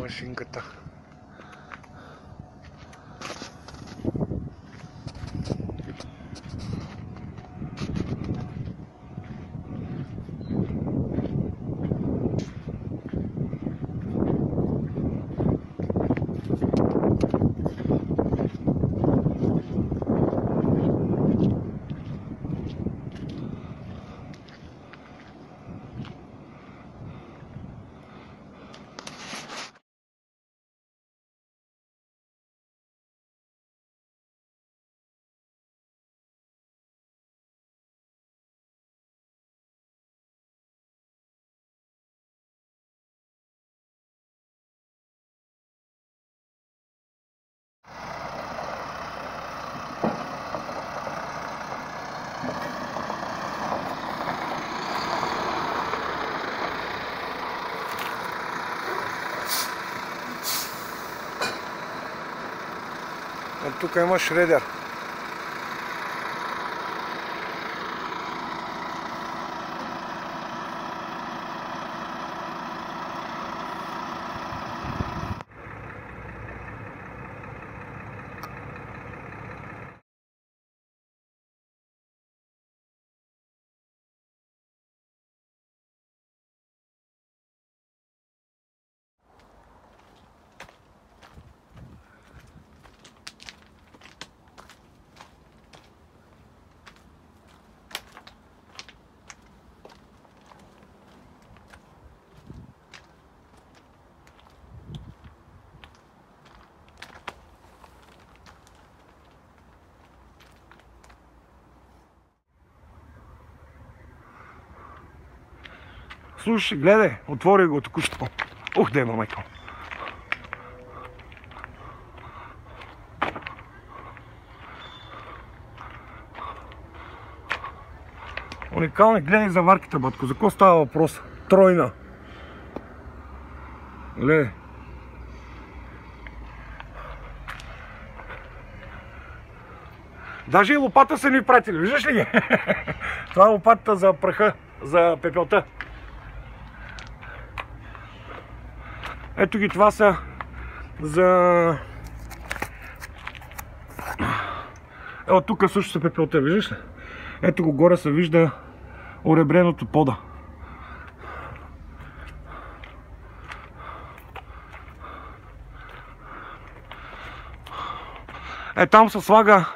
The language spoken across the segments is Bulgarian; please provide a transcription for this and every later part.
машинката. Тук има шредер. Слушай, гледай, отвори го току-що. Ух, да има, майко. Уникални, гледай заварките, батко. За какво става въпрос? Тройна. Гледай. Даже и лопата са ни пратили, виждаш ли ги? Това е лопатата за праха, за пепелта. Ето ги, това са за... Ето тук също са пепелта, виждаш ли? Ето го горе се вижда оребреното пода. Там се слага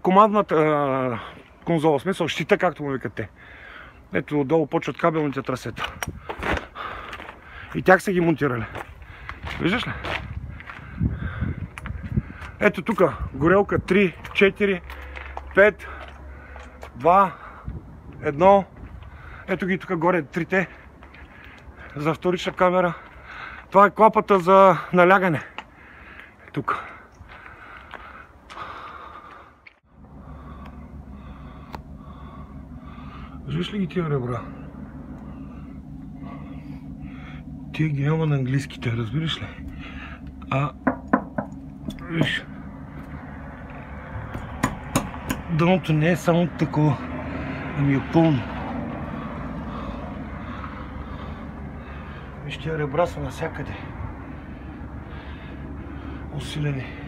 командната конзола, в смисъл щита, както му викат те. Ето отдолу почват кабелните трасета. И тях са ги монтирали. Виждаш ли? Ето тук горелка 3, 4, 5, 2, 1. Ето ги тук горе трите за вторична камера. Това е клапата за налягане. Тук. Виждаш ли ги тия ребра? Тия ги няма на английските, разбираш ли? Виж, дъното не е само такова, ами е пълно. Виж, тия ребра са навсякъде усилени.